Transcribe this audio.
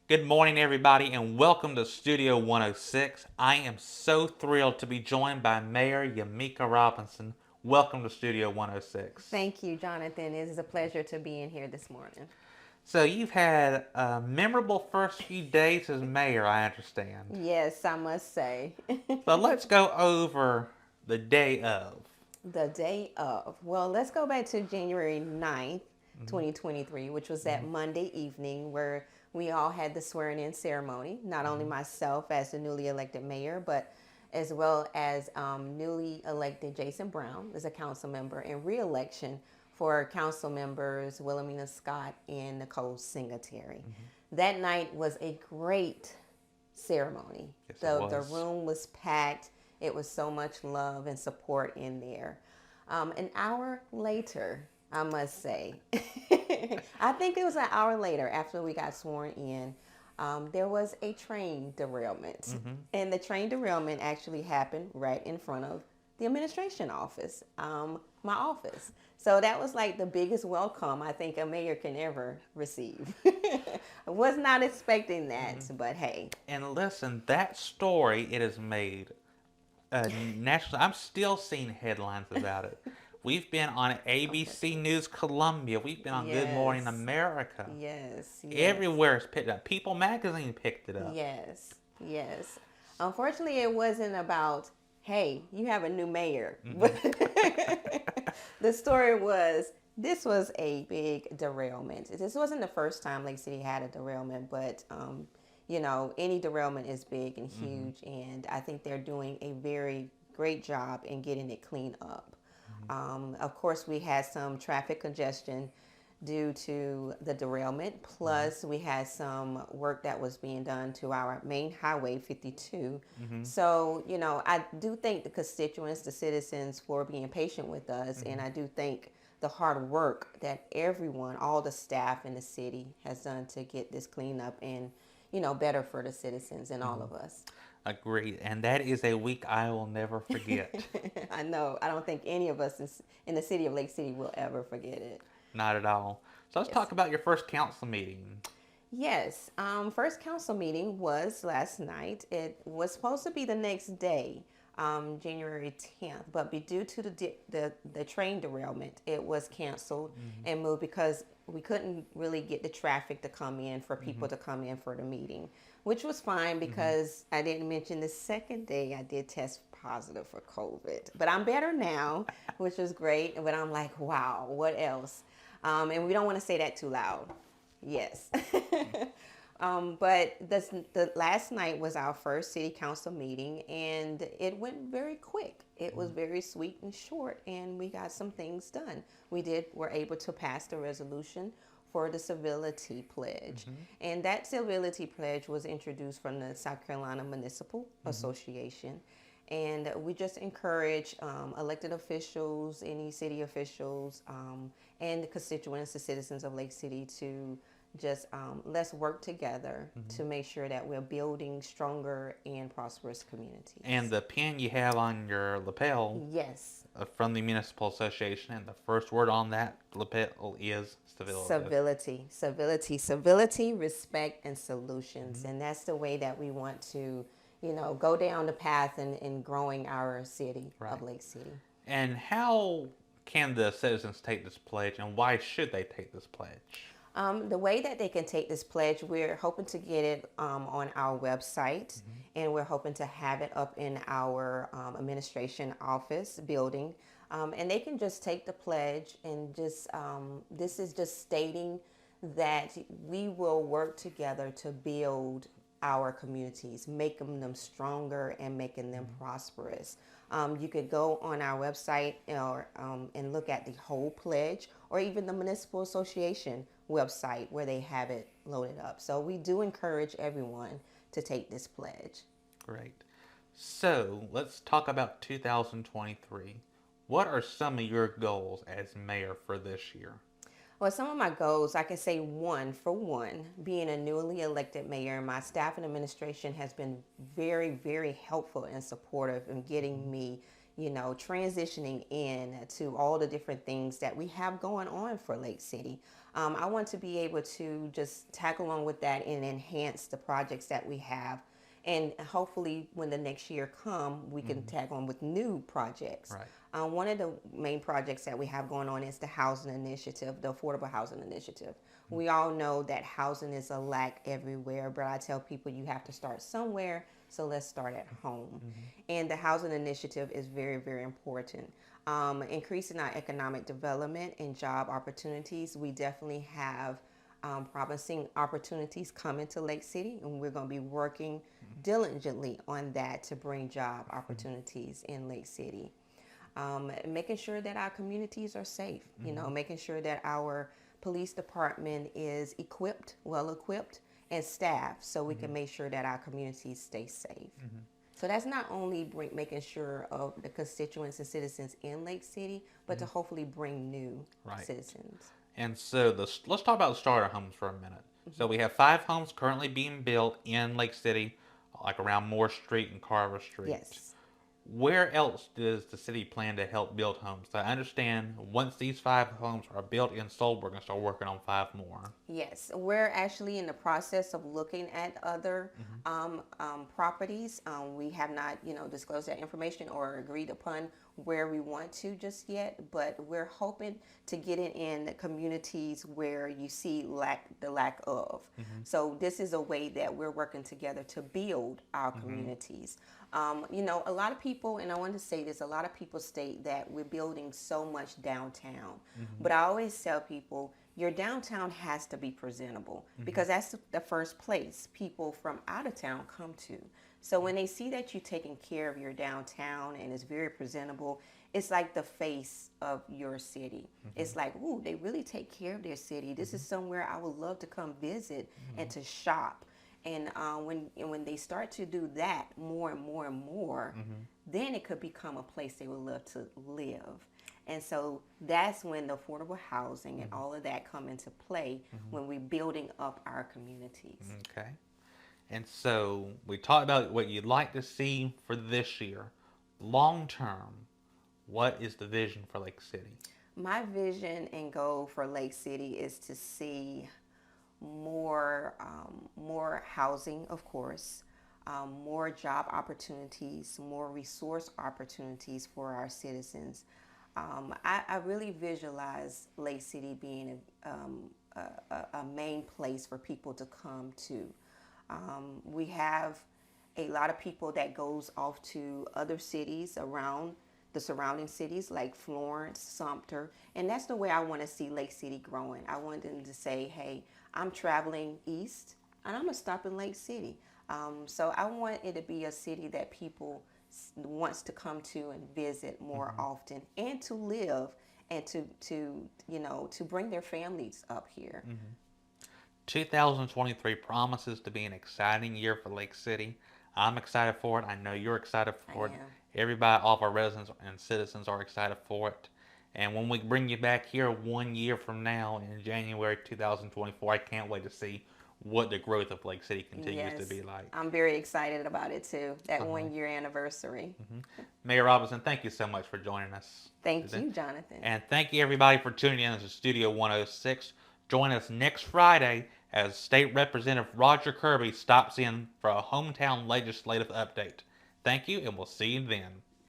Good morning, everybody, and welcome to Studio 106. I am so thrilled to be joined by Mayor Yamekia Robinson. Welcome to Studio 106. Thank you, Jonathan. It is a pleasure to be in here this morning. So, you've had a memorable first few days as mayor, I understand. Yes, I must say. So, let's go over the day of. The day of. Well, let's go back to January 9th, Mm-hmm. 2023, which was that Mm-hmm. Monday evening where we all had the swearing in ceremony. Not only Mm-hmm. myself as the newly elected mayor, but as well as newly elected Jason Brown as a council member and re-election for council members Wilhelmina Scott and Nicole Singletary. Mm-hmm. That night was a great ceremony. Yes, it The was. room was packed. It was so much love and support in there. An hour later, I must say, I think it was an hour later after we got sworn in, there was a train derailment. Mm-hmm. And the train derailment actually happened right in front of the administration office, my office. So that was like the biggest welcome I think a mayor can ever receive. I was not expecting that, Mm-hmm. but hey. And listen, that story, it has made national. I'm still seeing headlines about it. We've been on ABC Unfortunately. News Columbia. We've been on Good Morning Yes, America. yes, yes, Everywhere it's picked up. People Magazine picked it up. yes, yes. Unfortunately, it wasn't about, hey, you have a new mayor. Mm-hmm. But the story was this was a big derailment. This wasn't the first time Lake City had a derailment, but any derailment is big and Mm-hmm. huge, and I think they're doing a very great job in getting it cleaned up. Of course, we had some traffic congestion due to the derailment. Mm-hmm. Plus, we had some work that was being done to our main highway 52. Mm-hmm. So, I do thank the constituents, the citizens, for being patient with us. Mm-hmm. And I do thank the hard work that everyone, all the staff in the city, has done to get this cleaned up and, better for the citizens and all Mm-hmm. of us. Agreed. And that is a week I will never forget. I know. I don't think any of us in the city of Lake City will ever forget it. Not at all. So let's Yes. talk about your first council meeting. Yes. First council meeting was last night. It was supposed to be the next day, January 10th, but due to the train derailment, it was canceled Mm-hmm. and moved because we couldn't really get the traffic to come in for Mm-hmm. people to come in for the meeting, which was fine Mm-hmm. because I didn't mention the second day I did test positive for COVID. But I'm better now, which was great. But I'm like, wow, what else? And we don't want to say that too loud. Yes. But the last night was our first city council meeting, and it went very quick. It was very sweet and short, and we got some things done. Were able to pass the resolution for the civility pledge, Mm-hmm. and that civility pledge was introduced from the South Carolina Municipal Mm-hmm. Association. And we just encourage elected officials, any city officials, and the constituents, the citizens of Lake City to just let's work together Mm-hmm. to make sure that we're building stronger and prosperous And communities. the pin you have on your lapel Yes, from the Municipal Association, and the first word on that lapel is civility. civility, respect, and solutions. Mm-hmm. And that's the way that we want to, go down the path in growing our city Right. of Lake City. And how can the citizens take this pledge, and why should they take this pledge? The way that they can take this pledge, we're hoping to get it on our website, Mm-hmm. and we're hoping to have it up in our administration office building. And they can just take the pledge and just, this is just stating that we will work together to build our communities, making them stronger and making them prosperous. You could go on our website and look at the whole pledge, or even the Municipal Association website where they have it loaded up. So we do encourage everyone to take this pledge. Great. So let's talk about 2023. What are some of your goals as mayor for this year? Well, some of my goals, I can say one for one, being a newly elected mayor, my staff and administration has been very, very helpful and supportive in getting me, transitioning in to all the different things that we have going on for Lake City. I want to be able to just tag along with that and enhance the projects that we have. And hopefully when the next year come, we can tag on with new projects. Right. One of the main projects that we have going on is the housing initiative, the affordable housing initiative. We all know that housing is a lack everywhere, but I tell people you have to start somewhere, so let's start at home. And the housing initiative is very, very important. Increasing our economic development and job opportunities, we definitely have promising opportunities coming to Lake City, and we're going to be working diligently on that to bring job opportunities in Lake City. Making sure that our communities are safe, making sure that our police department is well equipped, and staffed so we can make sure that our communities stay safe. So that's not only making sure of the constituents and citizens in Lake City, but to hopefully bring new citizens. And so let's talk about the starter homes for a minute. So we have 5 homes currently being built in Lake City, like around Moore Street and Carver Street. Yes. Where else does the city plan to help build homes? So I understand once these 5 homes are built and sold, we're going to start working on 5 more. Yes, we're actually in the process of looking at other properties. We have not, disclosed that information or agreed upon where we want to just yet, but we're hoping to get it in the communities where you see the lack of. So this is a way that we're working together to build our communities. A lot of people, and I want to say this, a lot of people state that we're building so much downtown, but I always tell people, your downtown has to be presentable because that's the first place people from out of town come to. So when they see that you're taking care of your downtown and it's very presentable, it's like the face of your city. It's like, ooh, they really take care of their city. This is somewhere I would love to come visit and to shop. And when they start to do that more and more and more, then it could become a place they would love to live. And so that's when the affordable housing and all of that come into play when we're building up our communities. Okay. And so we talked about what you'd like to see for this year. Long term, what is the vision for Lake City? My vision and goal for Lake City is to see more housing, of course, more job opportunities, more resource opportunities for our citizens. I really visualize Lake City being a main place for people to come to. We have a lot of people that goes off to other cities around the surrounding cities like Florence, Sumter, and that's the way I want to see Lake City growing. I want them to say, hey, I'm traveling east and I'm going to stop in Lake City. So I want it to be a city that people wants to come to and visit more often and to live and to bring their families up here. 2023 promises to be an exciting year for Lake City. I'm excited for it. I know you're excited for it. Everybody, all of our residents and citizens are excited for it. And when we bring you back here 1 year from now in January 2024, I can't wait to see what the growth of Lake City continues to be like. I'm very excited about it too, that 1 year anniversary. Mayor Robinson, thank you so much for joining us. Thank you, Jonathan. And thank you everybody for tuning in to Studio 106. Join us next Friday as State Representative Roger Kirby stops in for a hometown legislative update. Thank you, and we'll see you then.